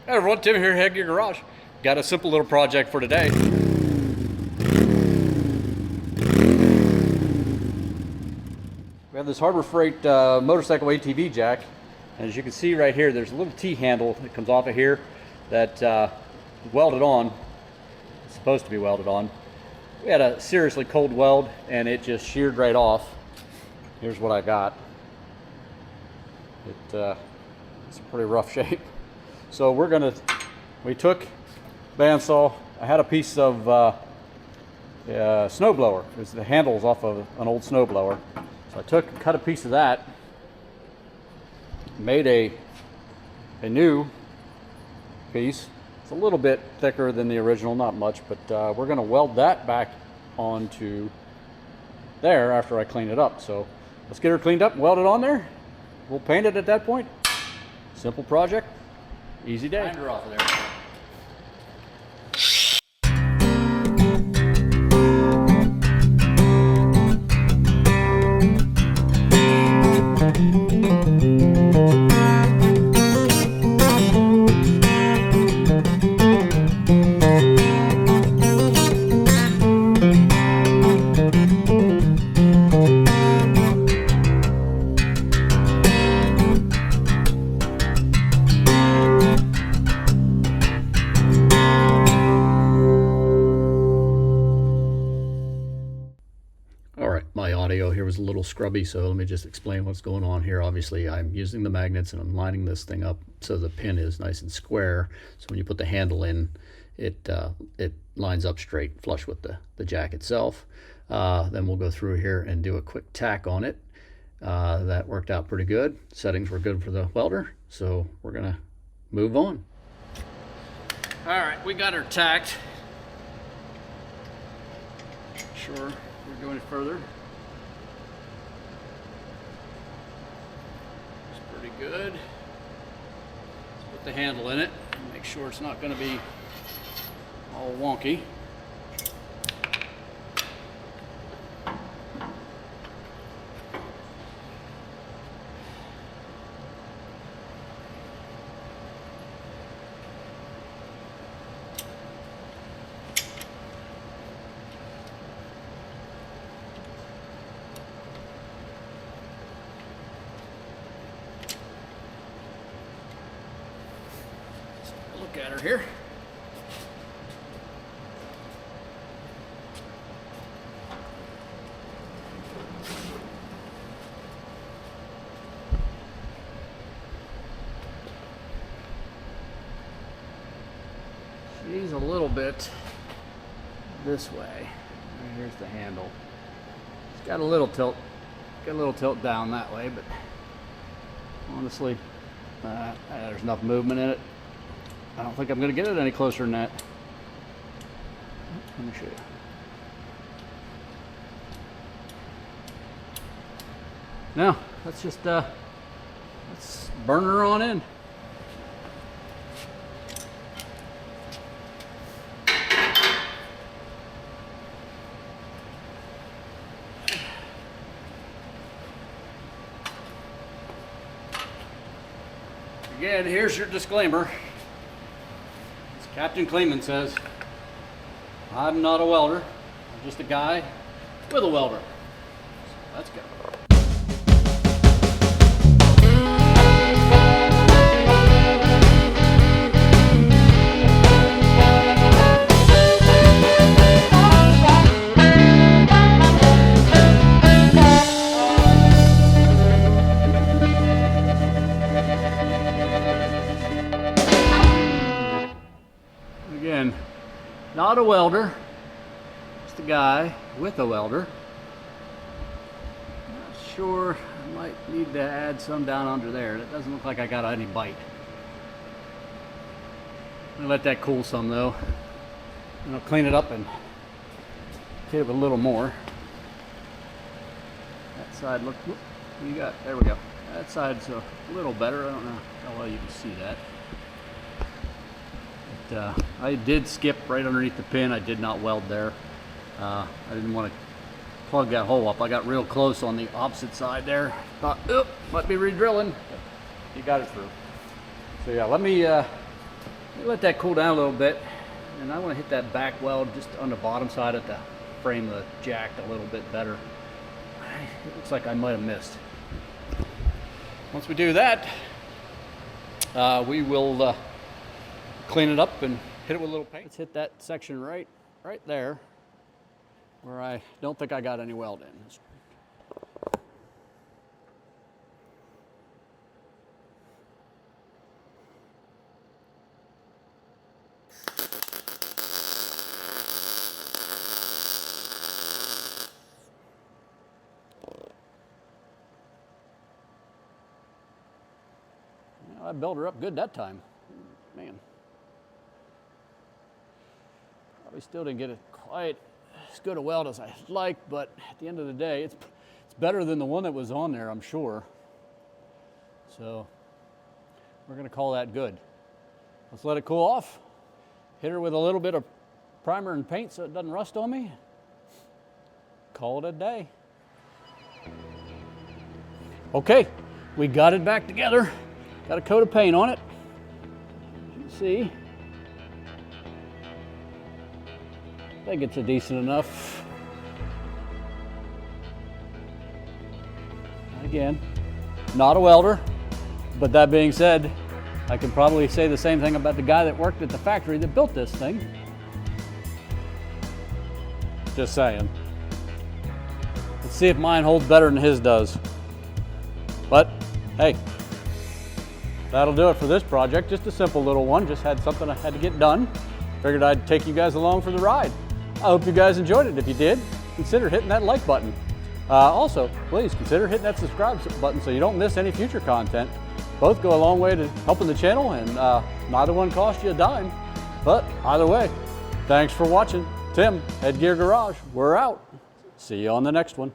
Hey everyone, Tim here, Head Gear Garage. Got a simple little project for today. We have this Harbor Freight motorcycle ATV jack. And as you can see right here, there's a little T-handle that comes off of here that welded on. It's supposed to be welded on. We had a seriously cold weld and it just sheared right off. Here's what I got. It's a pretty rough shape. So we took bandsaw. I had a piece of snowblower. It was the handles off of an old snowblower. So I cut a piece of that, made a new piece. It's a little bit thicker than the original, not much, but we're gonna weld that back onto there after I clean it up. So let's get her cleaned up, weld it on there. We'll paint it at that point. Simple project. Easy day. Grinder off of there. My audio here was a little scrubby, so let me just explain what's going on here. Obviously, I'm using the magnets and I'm lining this thing up so the pin is nice and square. So when you put the handle in, it lines up straight, flush with the jack itself. Then we'll go through here and do a quick tack on it. That worked out pretty good. Settings were good for the welder, so we're gonna move on. All right, we got her tacked. Sure, we're going further. Pretty good. Let's put the handle in it and make sure it's not going to be all wonky. Look at her here. She's a little bit this way. Here's the handle. It's got a little tilt down that way, but honestly, there's enough movement in it. I don't think I'm going to get it any closer than that. Let me show you. Now, let's just let's burn her on in. Again, here's your disclaimer. Captain Kleeman says, I'm not a welder, I'm just a guy with a welder. So let's go. Again, not a welder, just a guy with a welder. Not sure, I might need to add some down under there. It doesn't look like I got any bite. I'm gonna let that cool some though. And I'll clean it up and hit it with a little more. That side, look, what do you got? There we go. That side's a little better. I don't know how well you can see that. I did skip right underneath the pin. I did not weld there. I didn't want to plug that hole up. I got real close on the opposite side there. Thought, oop, might be re-drilling. You got it through. So yeah, let me Let that cool down a little bit, and I want to hit that back weld just on the bottom side of the frame of the jack a little bit better. It looks like I might have missed. Once we do that, we will clean it up and hit it with a little paint. Let's hit that section right there where I don't think I got any weld in. I built her up good that time. Man. Probably still didn't get it quite as good a weld as I'd like, but at the end of the day, it's better than the one that was on there, I'm sure. So we're gonna call that good. Let's let it cool off. Hit her with a little bit of primer and paint so it doesn't rust on me. Call it a day. Okay, we got it back together. Got a coat of paint on it. You can see. I think it's a decent enough. Again, not a welder, but that being said, I can probably say the same thing about the guy that worked at the factory that built this thing. Just saying. Let's see if mine holds better than his does. But, hey. That'll do it for this project. Just a simple little one. Just had something I had to get done. Figured I'd take you guys along for the ride. I hope you guys enjoyed it. If you did, consider hitting that like button. Also, please consider hitting that subscribe button so you don't miss any future content. Both go a long way to helping the channel, and neither one cost you a dime. But either way, thanks for watching. Tim, Headgear Garage, we're out. See you on the next one.